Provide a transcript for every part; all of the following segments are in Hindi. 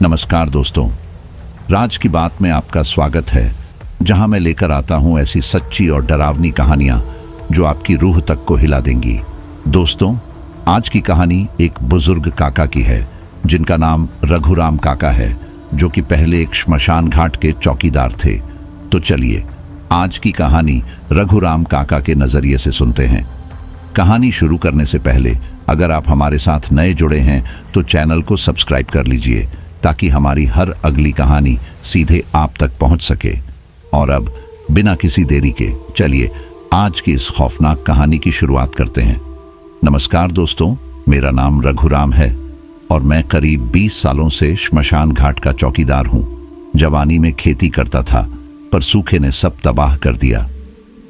नमस्कार दोस्तों, राज की बात में आपका स्वागत है, जहां मैं लेकर आता हूं ऐसी सच्ची और डरावनी कहानियां जो आपकी रूह तक को हिला देंगी। दोस्तों, आज की कहानी एक बुजुर्ग काका की है जिनका नाम रघुराम काका है, जो कि पहले एक श्मशान घाट के चौकीदार थे। तो चलिए आज की कहानी रघुराम काका के नजरिए से सुनते हैं। कहानी शुरू करने से पहले अगर आप हमारे साथ नए जुड़े हैं तो चैनल को सब्सक्राइब कर लीजिए ताकि हमारी हर अगली कहानी सीधे आप तक पहुंच सके। और अब बिना किसी देरी के चलिए आज की इस खौफनाक कहानी की शुरुआत करते हैं। नमस्कार दोस्तों, मेरा नाम रघुराम है और मैं करीब 20 सालों से श्मशान घाट का चौकीदार हूं। जवानी में खेती करता था, पर सूखे ने सब तबाह कर दिया।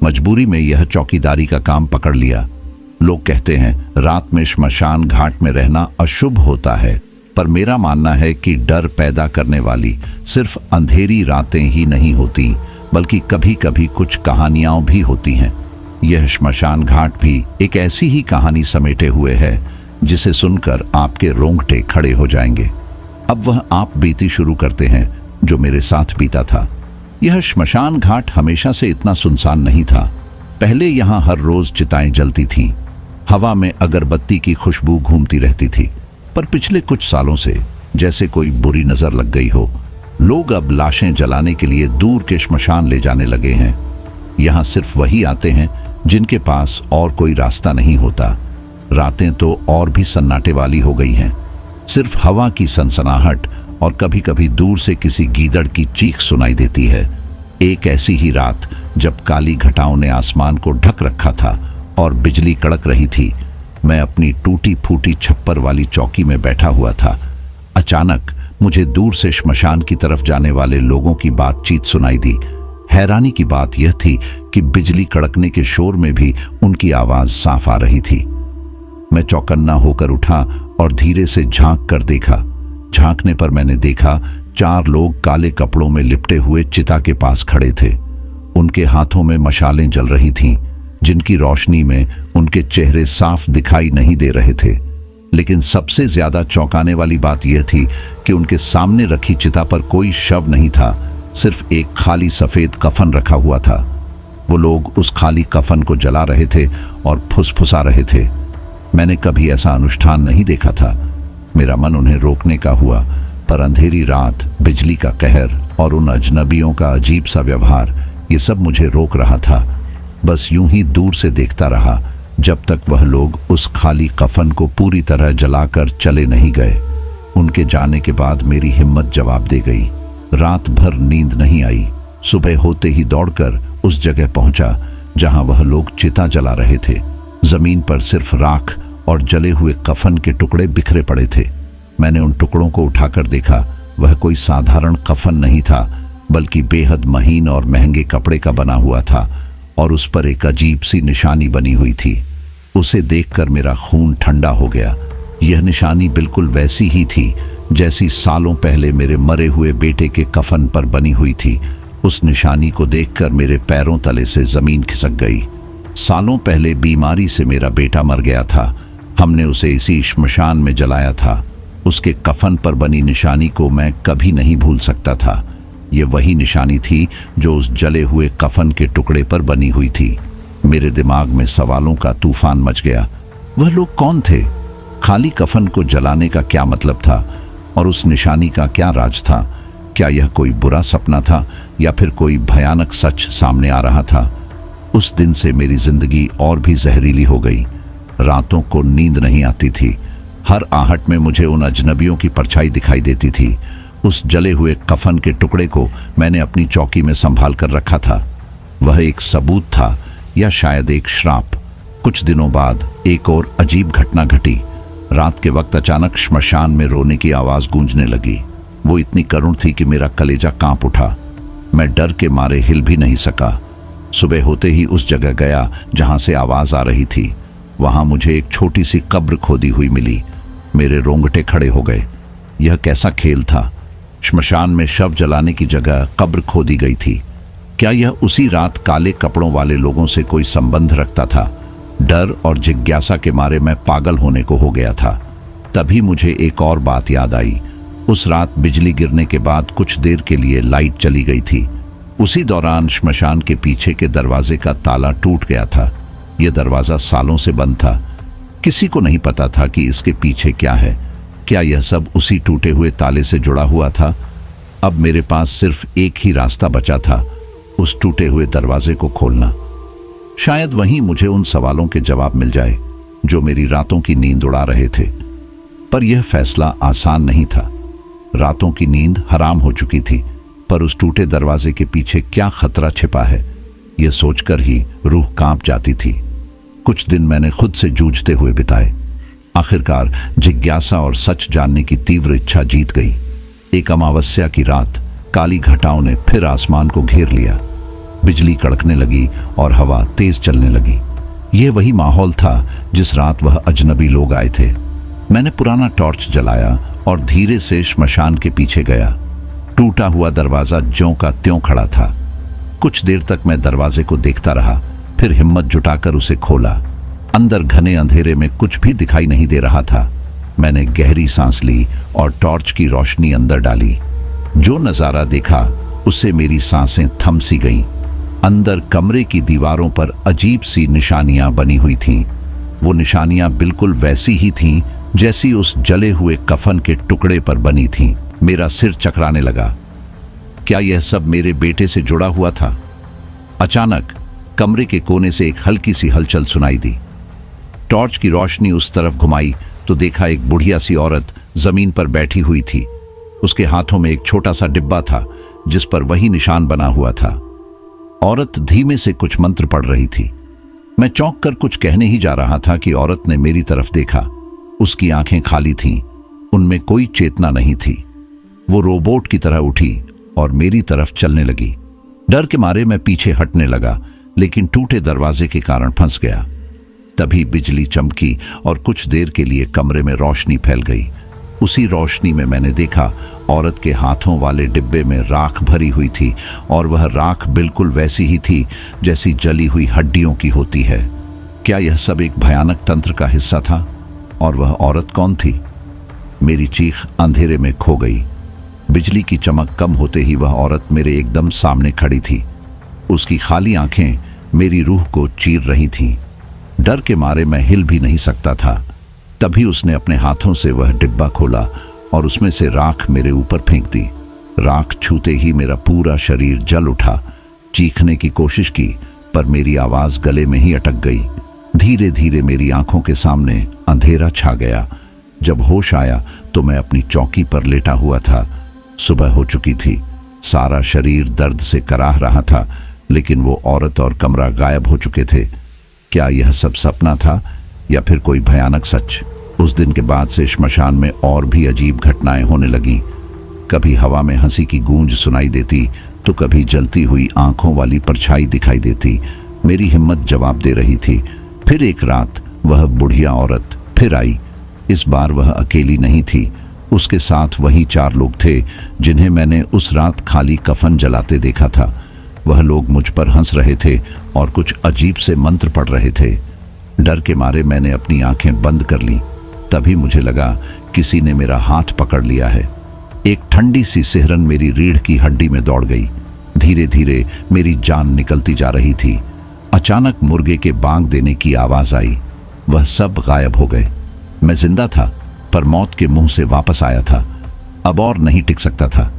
मजबूरी में यह चौकीदारी का काम पकड़ लिया। लोग कहते हैं रात में श्मशान घाट में रहना अशुभ होता है, पर मेरा मानना है कि डर पैदा करने वाली सिर्फ अंधेरी रातें ही नहीं होती, बल्कि कभी कभी कुछ कहानियां भी होती हैं। यह श्मशान घाट भी एक ऐसी ही कहानी समेटे हुए है जिसे सुनकर आपके रोंगटे खड़े हो जाएंगे। अब वह आप बीती शुरू करते हैं जो मेरे साथ बीता था। यह श्मशान घाट हमेशा से इतना सुनसान नहीं था। पहले यहाँ हर रोज चिताएं जलती थीं, हवा में अगरबत्ती की खुशबू घूमती रहती थी। पर पिछले कुछ सालों से जैसे कोई बुरी नजर लग गई हो, लोग अब लाशें जलाने के लिए दूर के श्मशान ले जाने लगे हैं। यहाँ सिर्फ वही आते हैं जिनके पास और कोई रास्ता नहीं होता। रातें तो और भी सन्नाटे वाली हो गई हैं। सिर्फ हवा की सनसनाहट और कभी कभी दूर से किसी गीदड़ की चीख सुनाई देती है। एक ऐसी ही रात जब काली घटाओं ने आसमान को ढक रखा था और बिजली कड़क रही थी, मैं अपनी टूटी फूटी छप्पर वाली चौकी में बैठा हुआ था। अचानक मुझे दूर से श्मशान की तरफ जाने वाले लोगों की बातचीत सुनाई दी। हैरानी की बात यह थी कि बिजली कड़कने के शोर में भी उनकी आवाज साफ आ रही थी। मैं चौकन्ना होकर उठा और धीरे से झांक कर देखा। झांकने पर मैंने देखा 4 लोग काले कपड़ों में लिपटे हुए चिता के पास खड़े थे। उनके हाथों में मशालें जल रही थीं, जिनकी रोशनी में उनके चेहरे साफ दिखाई नहीं दे रहे थे। लेकिन सबसे ज्यादा चौंकाने वाली बात यह थी कि उनके सामने रखी चिता पर कोई शव नहीं था, सिर्फ एक खाली सफेद कफन रखा हुआ था। वो लोग उस खाली कफन को जला रहे थे और फुसफुसा रहे थे। मैंने कभी ऐसा अनुष्ठान नहीं देखा था। मेरा मन उन्हें रोकने का हुआ, पर अंधेरी रात, बिजली का कहर और उन अजनबियों का अजीब सा व्यवहार, ये सब मुझे रोक रहा था। बस यूं ही दूर से देखता रहा जब तक वह लोग उस खाली कफन को पूरी तरह जलाकर चले नहीं गए। उनके जाने के बाद मेरी हिम्मत जवाब दे गई। रात भर नींद नहीं आई। सुबह होते ही दौड़कर उस जगह पहुंचा जहां वह लोग चिता जला रहे थे। जमीन पर सिर्फ राख और जले हुए कफन के टुकड़े बिखरे पड़े थे। मैंने उन टुकड़ों को उठाकर देखा। वह कोई साधारण कफन नहीं था, बल्कि बेहद महीन और महंगे कपड़े का बना हुआ था और उस पर एक अजीब सी निशानी बनी हुई थी। उसे देखकर मेरा खून ठंडा हो गया। यह निशानी बिल्कुल वैसी ही थी जैसी सालों पहले मेरे मरे हुए बेटे के कफन पर बनी हुई थी। उस निशानी को देखकर मेरे पैरों तले से जमीन खिसक गई। सालों पहले बीमारी से मेरा बेटा मर गया था। हमने उसे इसी श्मशान में जलाया था। उसके कफन पर बनी निशानी को मैं कभी नहीं भूल सकता था। ये वही निशानी थी जो उस जले हुए कफन के टुकड़े पर बनी हुई थी। मेरे दिमाग में सवालों का तूफान मच गया। वह लोग कौन थे? खाली कफन को जलाने का क्या मतलब था? और उस निशानी का क्या राज था? क्या यह कोई बुरा सपना था या फिर कोई भयानक सच सामने आ रहा था? उस दिन से मेरी जिंदगी और भी जहरीली हो गई। रातों को नींद नहीं आती थी। हर आहट में मुझे उन अजनबियों की परछाई दिखाई देती थी। उस जले हुए कफन के टुकड़े को मैंने अपनी चौकी में संभाल कर रखा था। वह एक सबूत था या शायद एक श्राप। कुछ दिनों बाद एक और अजीब घटना घटी। रात के वक्त अचानक श्मशान में रोने की आवाज गूंजने लगी। वो इतनी करुण थी कि मेरा कलेजा कांप उठा। मैं डर के मारे हिल भी नहीं सका। सुबह होते ही उस जगह गया जहां से आवाज आ रही थी। वहां मुझे एक छोटी सी कब्र खोदी हुई मिली। मेरे रोंगटे खड़े हो गए। यह कैसा खेल था? श्मशान में शव जलाने की जगह कब्र खोदी गई थी। क्या यह उसी रात काले कपड़ों वाले लोगों से कोई संबंध रखता था? डर और जिज्ञासा के मारे मैं पागल होने को हो गया था। तभी मुझे एक और बात याद आई। उस रात बिजली गिरने के बाद कुछ देर के लिए लाइट चली गई थी। उसी दौरान श्मशान के पीछे के दरवाजे का ताला टूट गया था। यह दरवाजा सालों से बंद था। किसी को नहीं पता था कि इसके पीछे क्या है। क्या यह सब उसी टूटे हुए ताले से जुड़ा हुआ था? अब मेरे पास सिर्फ एक ही रास्ता बचा था, उस टूटे हुए दरवाजे को खोलना। शायद वहीं मुझे उन सवालों के जवाब मिल जाए जो मेरी रातों की नींद उड़ा रहे थे। पर यह फैसला आसान नहीं था। रातों की नींद हराम हो चुकी थी, पर उस टूटे दरवाजे के पीछे क्या खतरा छिपा है, यह सोचकर ही रूह कांप जाती थी। कुछ दिन मैंने खुद से जूझते हुए बिताए। आखिरकार जिज्ञासा और सच जानने की तीव्र इच्छा जीत गई। एक अमावस्या की रात काली घटाओं ने फिर आसमान को घेर लिया। बिजली कड़कने लगी और हवा तेज चलने लगी। यह वही माहौल था जिस रात वह अजनबी लोग आए थे। मैंने पुराना टॉर्च जलाया और धीरे से श्मशान के पीछे गया। टूटा हुआ दरवाजा ज्यों का त्यों खड़ा था। कुछ देर तक मैं दरवाजे को देखता रहा, फिर हिम्मत जुटाकर उसे खोला। अंदर घने अंधेरे में कुछ भी दिखाई नहीं दे रहा था। मैंने गहरी सांस ली और टॉर्च की रोशनी अंदर डाली। जो नजारा देखा उससे मेरी सांसें थम सी गईं। अंदर कमरे की दीवारों पर अजीब सी निशानियां बनी हुई थीं। वो निशानियां बिल्कुल वैसी ही थीं जैसी उस जले हुए कफन के टुकड़े पर बनी थीं। मेरा सिर चकराने लगा। क्या यह सब मेरे बेटे से जुड़ा हुआ था? अचानक कमरे के कोने से एक हल्की सी हलचल सुनाई दी। टॉर्च की रोशनी उस तरफ घुमाई तो देखा एक बुढ़िया सी औरत जमीन पर बैठी हुई थी। उसके हाथों में एक छोटा सा डिब्बा था जिस पर वही निशान बना हुआ था। औरत धीमे से कुछ मंत्र पढ़ रही थी। मैं चौंक कर कुछ कहने ही जा रहा था कि औरत ने मेरी तरफ देखा। उसकी आंखें खाली थीं, उनमें कोई चेतना नहीं थी। वो रोबोट की तरह उठी और मेरी तरफ चलने लगी। डर के मारे मैं पीछे हटने लगा, लेकिन टूटे दरवाजे के कारण फंस गया। तभी बिजली चमकी और कुछ देर के लिए कमरे में रोशनी फैल गई। उसी रोशनी में मैंने देखा औरत के हाथों वाले डिब्बे में राख भरी हुई थी और वह राख बिल्कुल वैसी ही थी जैसी जली हुई हड्डियों की होती है। क्या यह सब एक भयानक तंत्र का हिस्सा था? और वह औरत कौन थी? मेरी चीख अंधेरे में खो गई। बिजली की चमक कम होते ही वह औरत मेरे एकदम सामने खड़ी थी। उसकी खाली आंखें मेरी रूह को चीर रही थीं। डर के मारे मैं हिल भी नहीं सकता था। तभी उसने अपने हाथों से वह डिब्बा खोला और उसमें से राख मेरे ऊपर फेंक दी। राख छूते ही मेरा पूरा शरीर जल उठा। चीखने की कोशिश की, पर मेरी आवाज गले में ही अटक गई। धीरे धीरे मेरी आंखों के सामने अंधेरा छा गया। जब होश आया तो मैं अपनी चौकी पर लेटा हुआ था। सुबह हो चुकी थी। सारा शरीर दर्द से कराह रहा था, लेकिन वो औरत और कमरा गायब हो चुके थे। क्या यह सब सपना था या फिर कोई भयानक सच? उस दिन के बाद से श्मशान में और भी अजीब घटनाएं होने लगीं। कभी हवा में हंसी की गूंज सुनाई देती तो कभी जलती हुई आंखों वाली परछाई दिखाई देती। मेरी हिम्मत जवाब दे रही थी। फिर एक रात वह बुढ़िया औरत फिर आई। इस बार वह अकेली नहीं थी। उसके साथ वही 4 लोग थे जिन्हें मैंने उस रात खाली कफन जलाते देखा था। वह लोग मुझ पर हंस रहे थे और कुछ अजीब से मंत्र पढ़ रहे थे। डर के मारे मैंने अपनी आंखें बंद कर लीं। तभी मुझे लगा किसी ने मेरा हाथ पकड़ लिया है। एक ठंडी सी सिहरन मेरी रीढ़ की हड्डी में दौड़ गई। धीरे धीरे मेरी जान निकलती जा रही थी। अचानक मुर्गे के बांग देने की आवाज आई। वह सब गायब हो गए। मैं जिंदा था, पर मौत के मुंह से वापस आया था। अब और नहीं टिक सकता था।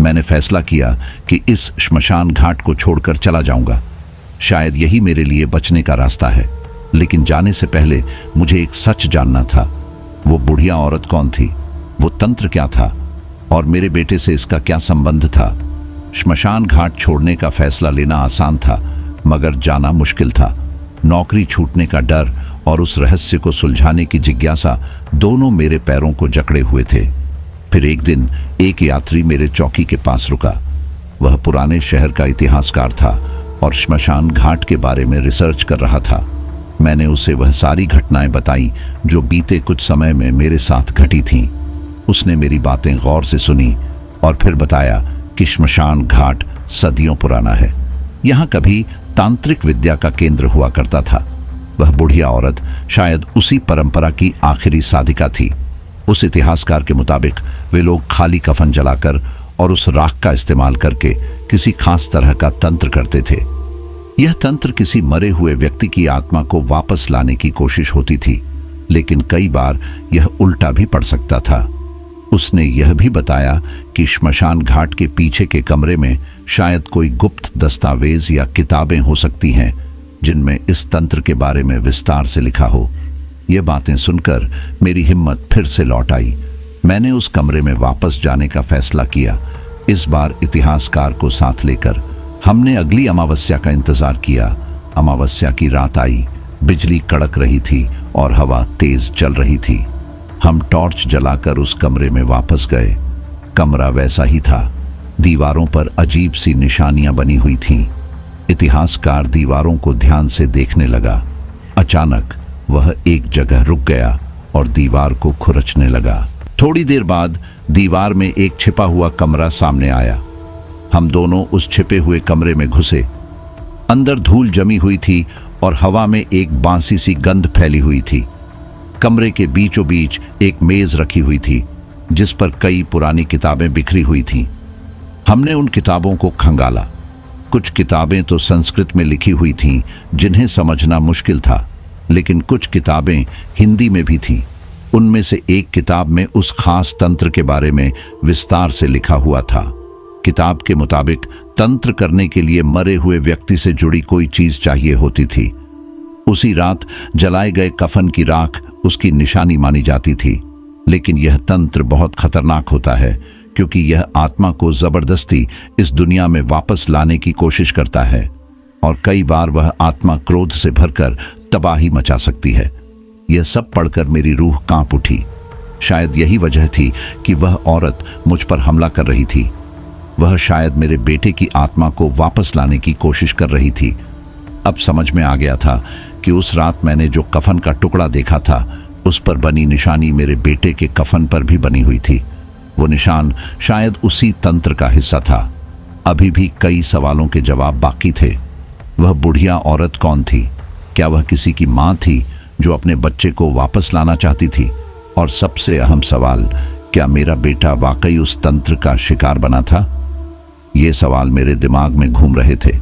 मैंने फैसला किया कि इस श्मशान घाट को छोड़कर चला जाऊंगा। शायद यही मेरे लिए बचने का रास्ता है। लेकिन जाने से पहले मुझे एक सच जानना था। वो बुढ़िया औरत कौन थी? वो तंत्र क्या था? और मेरे बेटे से इसका क्या संबंध था? श्मशान घाट छोड़ने का फैसला लेना आसान था, मगर जाना मुश्किल था। नौकरी छूटने का डर और उस रहस्य को सुलझाने की जिज्ञासा दोनों मेरे पैरों को जकड़े हुए थे। फिर एक दिन एक यात्री मेरे चौकी के पास रुका। वह पुराने शहर का इतिहासकार था और श्मशान घाट के बारे में रिसर्च कर रहा था। मैंने उसे वह सारी घटनाएं बताई जो बीते कुछ समय में मेरे साथ घटी थीं। उसने मेरी बातें गौर से सुनी और फिर बताया कि श्मशान घाट सदियों पुराना है। यहाँ कभी तांत्रिक विद्या का केंद्र हुआ करता था। वह बुढ़िया औरत शायद उसी परंपरा की आखिरी साधिका थी। उस इतिहासकार के मुताबिक वे लोग खाली कफन जलाकर और उस राख का इस्तेमाल करके किसी खास तरह का तंत्र करते थे। यह तंत्र किसी मरे हुए व्यक्ति की आत्मा को वापस लाने की कोशिश होती थी, लेकिन कई बार यह उल्टा भी पड़ सकता था। उसने यह भी बताया कि श्मशान घाट के पीछे के कमरे में शायद कोई गुप्त दस्तावेज या किताबें हो सकती हैं जिनमें इस तंत्र के बारे में विस्तार से लिखा हो। ये बातें सुनकर मेरी हिम्मत फिर से लौट आई। मैंने उस कमरे में वापस जाने का फैसला किया। इस बार इतिहासकार को साथ लेकर हमने अगली अमावस्या का इंतजार किया। अमावस्या की रात आई, बिजली कड़क रही थी और हवा तेज चल रही थी। हम टॉर्च जलाकर उस कमरे में वापस गए। कमरा वैसा ही था। दीवारों पर अजीब सी निशानियां बनी हुई थीं। इतिहासकार दीवारों को ध्यान से देखने लगा। अचानक वह एक जगह रुक गया और दीवार को खुरचने लगा। थोड़ी देर बाद दीवार में एक छिपा हुआ कमरा सामने आया। हम दोनों उस छिपे हुए कमरे में घुसे। अंदर धूल जमी हुई थी और हवा में एक बांसी सी गंध फैली हुई थी। कमरे के बीचों बीच एक मेज रखी हुई थी जिस पर कई पुरानी किताबें बिखरी हुई थीं। हमने उन किताबों को खंगाला। कुछ किताबें तो संस्कृत में लिखी हुई थीं जिन्हें समझना मुश्किल था, लेकिन कुछ किताबें हिंदी में भी थीं। उनमें से एक किताब में उस खास तंत्र के बारे में विस्तार से लिखा हुआ था। किताब के मुताबिक तंत्र करने के लिए मरे हुए व्यक्ति से जुड़ी कोई चीज चाहिए होती थी। उसी रात जलाए गए कफन की राख उसकी निशानी मानी जाती थी। लेकिन यह तंत्र बहुत खतरनाक होता है क्योंकि यह आत्मा को जबरदस्ती इस दुनिया में वापस लाने की कोशिश करता है और कई बार वह आत्मा क्रोध से भरकर तबाही मचा सकती है। यह सब पढ़कर मेरी रूह कांप उठी। शायद यही वजह थी कि वह औरत मुझ पर हमला कर रही थी। वह शायद मेरे बेटे की आत्मा को वापस लाने की कोशिश कर रही थी। अब समझ में आ गया था कि उस रात मैंने जो कफन का टुकड़ा देखा था उस पर बनी निशानी मेरे बेटे के कफन पर भी बनी हुई थी। वो निशान शायद उसी तंत्र का हिस्सा था। अभी भी कई सवालों के जवाब बाकी थे। वह बुढ़िया औरत कौन थी? क्या वह किसी की मां थी जो अपने बच्चे को वापस लाना चाहती थी? और सबसे अहम सवाल, क्या मेरा बेटा वाकई उस तंत्र का शिकार बना था? ये सवाल मेरे दिमाग में घूम रहे थे।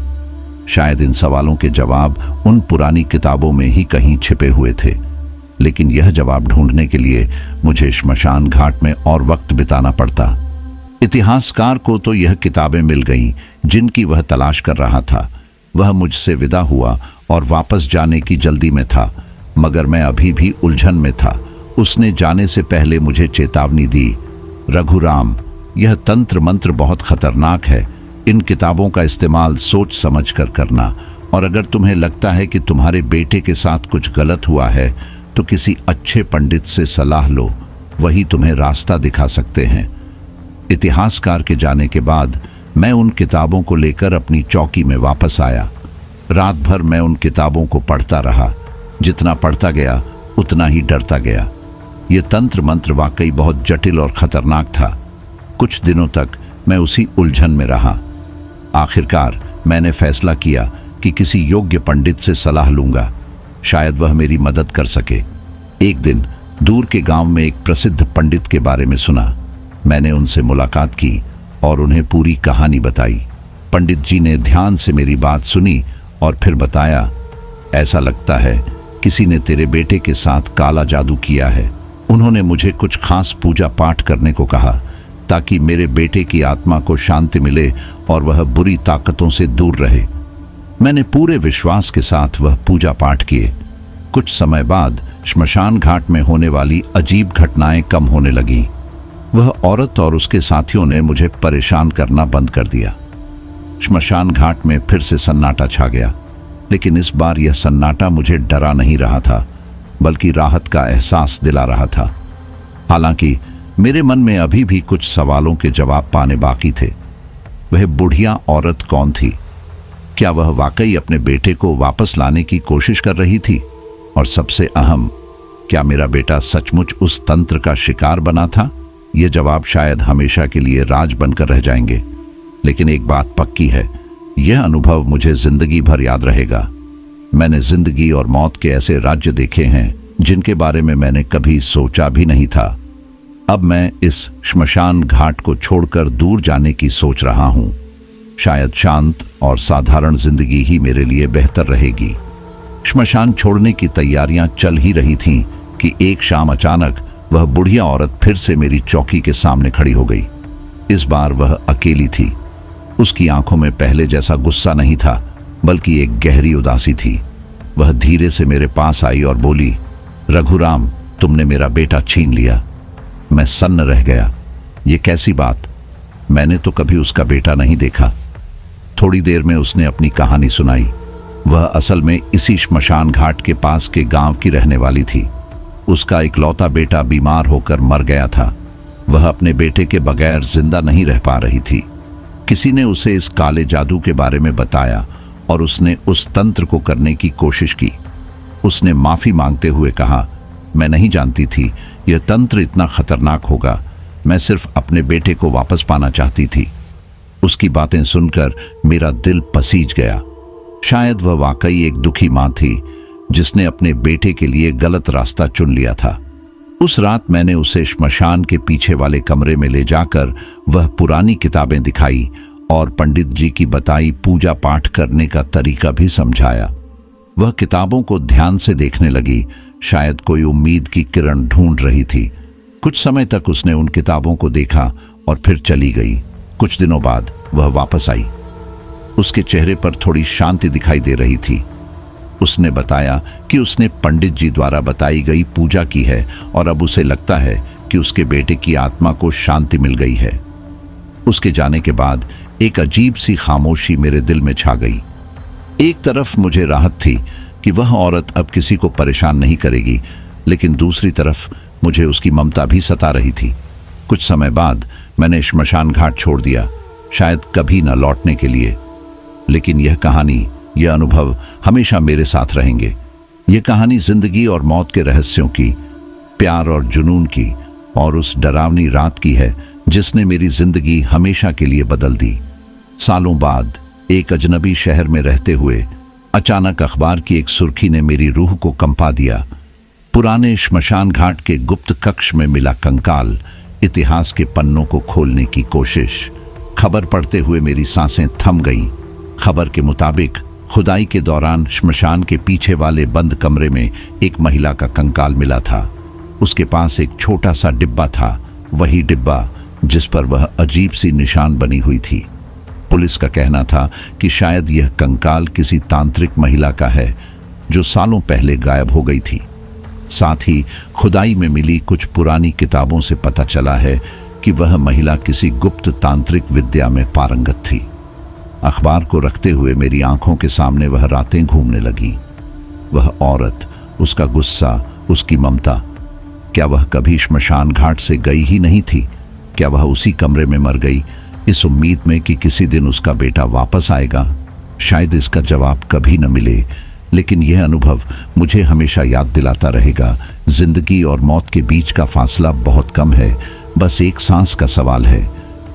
शायद इन सवालों के जवाब उन पुरानी किताबों में ही कहीं छिपे हुए थे, लेकिन यह जवाब ढूंढने के लिए मुझे श्मशान घाट में और वक्त बिताना पड़ता। इतिहासकार को तो यह किताबें मिल गईं जिनकी वह तलाश कर रहा था। वह मुझसे विदा हुआ और वापस जाने की जल्दी में था, मगर मैं अभी भी उलझन में था। उसने जाने से पहले मुझे चेतावनी दी, रघुराम, यह तंत्र मंत्र बहुत खतरनाक है। इन किताबों का इस्तेमाल सोच समझ कर करना, और अगर तुम्हें लगता है कि तुम्हारे बेटे के साथ कुछ गलत हुआ है तो किसी अच्छे पंडित से सलाह लो, वही तुम्हें रास्ता दिखा सकते हैं। इतिहासकार के जाने के बाद मैं उन किताबों को लेकर अपनी चौकी में वापस आया। रात भर मैं उन किताबों को पढ़ता रहा। जितना पढ़ता गया उतना ही डरता गया। ये तंत्र मंत्र वाकई बहुत जटिल और खतरनाक था। कुछ दिनों तक मैं उसी उलझन में रहा। आखिरकार मैंने फैसला किया कि किसी योग्य पंडित से सलाह लूंगा, शायद वह मेरी मदद कर सके। एक दिन दूर के गांव में एक प्रसिद्ध पंडित के बारे में सुना। मैंने उनसे मुलाकात की और उन्हें पूरी कहानी बताई। पंडित जी ने ध्यान से मेरी बात सुनी और फिर बताया, ऐसा लगता है किसी ने तेरे बेटे के साथ काला जादू किया है। उन्होंने मुझे कुछ खास पूजा पाठ करने को कहा ताकि मेरे बेटे की आत्मा को शांति मिले और वह बुरी ताकतों से दूर रहे। मैंने पूरे विश्वास के साथ वह पूजा पाठ किए। कुछ समय बाद श्मशान घाट में होने वाली अजीब घटनाएं कम होने लगीं। वह औरत और उसके साथियों ने मुझे परेशान करना बंद कर दिया। श्मशान घाट में फिर से सन्नाटा छा गया, लेकिन इस बार यह सन्नाटा मुझे डरा नहीं रहा था, बल्कि राहत का एहसास दिला रहा था। हालांकि मेरे मन में अभी भी कुछ सवालों के जवाब पाने बाकी थे। वह बुढ़िया औरत कौन थी? क्या वह वाकई अपने बेटे को वापस लाने की कोशिश कर रही थी? और सबसे अहम, क्या मेरा बेटा सचमुच उस तंत्र का शिकार बना था? ये जवाब शायद हमेशा के लिए राज बनकर रह जाएंगे, लेकिन एक बात पक्की है, यह अनुभव मुझे जिंदगी भर याद रहेगा। मैंने जिंदगी और मौत के ऐसे राज्य देखे हैं जिनके बारे में मैंने कभी सोचा भी नहीं था। अब मैं इस श्मशान घाट को छोड़कर दूर जाने की सोच रहा हूं। शायद शांत और साधारण जिंदगी ही मेरे लिए बेहतर रहेगी। श्मशान छोड़ने की तैयारियां चल ही रही थीं कि एक शाम अचानक वह बुढ़िया औरत फिर से मेरी चौकी के सामने खड़ी हो गई। इस बार वह अकेली थी। उसकी आंखों में पहले जैसा गुस्सा नहीं था, बल्कि एक गहरी उदासी थी। वह धीरे से मेरे पास आई और बोली, रघुराम, तुमने मेरा बेटा छीन लिया। मैं सन्न रह गया। ये कैसी बात? मैंने तो कभी उसका बेटा नहीं देखा। थोड़ी देर में उसने अपनी कहानी सुनाई। वह असल में इसी श्मशान घाट के पास के गांव की रहने वाली थी। उसका इकलौता बेटा बीमार होकर मर गया था। वह अपने बेटे के बगैर जिंदा नहीं रह पा रही थी। किसी ने उसे इस काले जादू के बारे में बताया और उसने उस तंत्र को करने की कोशिश की। उसने माफी मांगते हुए कहा, मैं नहीं जानती थी यह तंत्र इतना खतरनाक होगा। मैं सिर्फ अपने बेटे को वापस पाना चाहती थी। उसकी बातें सुनकर मेरा दिल पसीज गया। शायद वह वाकई एक दुखी मां थी जिसने अपने बेटे के लिए गलत रास्ता चुन लिया था। उस रात मैंने उसे श्मशान के पीछे वाले कमरे में ले जाकर वह पुरानी किताबें दिखाई और पंडित जी की बताई पूजा पाठ करने का तरीका भी समझाया। वह किताबों को ध्यान से देखने लगी, शायद कोई उम्मीद की किरण ढूंढ रही थी। कुछ समय तक उसने उन किताबों को देखा और फिर चली गई। कुछ दिनों बाद वह वापस आई। उसके चेहरे पर थोड़ी शांति दिखाई दे रही थी। उसने बताया कि उसने पंडित जी द्वारा बताई गई पूजा की है और अब उसे लगता है कि उसके बेटे की आत्मा को शांति मिल गई है। उसके जाने के बाद एक अजीब सी खामोशी मेरे दिल में छा गई। एक तरफ मुझे राहत थी कि वह औरत अब किसी को परेशान नहीं करेगी, लेकिन दूसरी तरफ मुझे उसकी ममता भी सता रही थी। कुछ समय बाद मैंने श्मशान घाट छोड़ दिया, शायद कभी न लौटने के लिए। लेकिन यह कहानी, यह अनुभव हमेशा मेरे साथ रहेंगे। यह कहानी जिंदगी और मौत के रहस्यों की, प्यार और जुनून की और उस डरावनी रात की है जिसने मेरी जिंदगी हमेशा के लिए बदल दी। सालों बाद एक अजनबी शहर में रहते हुए अचानक अखबार की एक सुर्खी ने मेरी रूह को कंपा दिया। पुराने श्मशान घाट के गुप्त कक्ष में मिला कंकाल, इतिहास के पन्नों को खोलने की कोशिश। खबर पढ़ते हुए मेरी सांसें थम गईं। खबर के मुताबिक खुदाई के दौरान श्मशान के पीछे वाले बंद कमरे में एक महिला का कंकाल मिला था। उसके पास एक छोटा सा डिब्बा था, वही डिब्बा जिस पर वह अजीब सी निशान बनी हुई थी। पुलिस का कहना था कि शायद यह कंकाल किसी तांत्रिक महिला का है जो सालों पहले गायब हो गई थी। साथ ही खुदाई में मिली कुछ पुरानी किताबों से पता चला है कि वह महिला किसी गुप्त तांत्रिक विद्या में पारंगत थी। अखबार को रखते हुए मेरी आंखों के सामने वह रातें घूमने लगी। वह औरत, उसका गुस्सा, उसकी ममता। क्या वह कभी श्मशान घाट से गई ही नहीं थी? क्या वह उसी कमरे में मर गई इस उम्मीद में कि किसी दिन उसका बेटा वापस आएगा? शायद इसका जवाब कभी न मिले, लेकिन यह अनुभव मुझे हमेशा याद दिलाता रहेगा, जिंदगी और मौत के बीच का फासला बहुत कम है, बस एक सांस का सवाल है।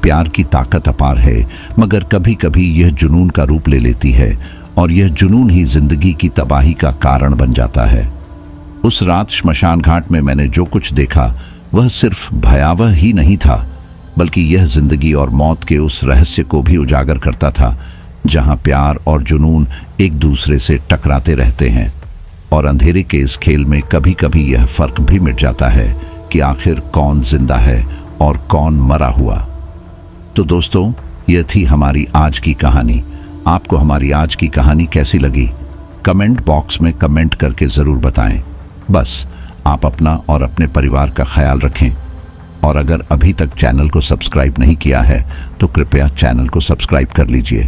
प्यार की ताकत अपार है, मगर कभी कभी यह जुनून का रूप ले लेती है और यह जुनून ही जिंदगी की तबाही का कारण बन जाता है। उस रात श्मशान घाट में मैंने जो कुछ देखा वह सिर्फ भयावह ही नहीं था, बल्कि यह जिंदगी और मौत के उस रहस्य को भी उजागर करता था जहां प्यार और जुनून एक दूसरे से टकराते रहते हैं। और अंधेरे के इस खेल में कभी कभी यह फर्क भी मिट जाता है कि आखिर कौन जिंदा है और कौन मरा हुआ। तो दोस्तों, यह थी हमारी आज की कहानी। आपको हमारी आज की कहानी कैसी लगी? कमेंट बॉक्स में कमेंट करके ज़रूर बताएं। बस आप अपना और अपने परिवार का ख्याल रखें, और अगर अभी तक चैनल को सब्सक्राइब नहीं किया है तो कृपया चैनल को सब्सक्राइब कर लीजिए।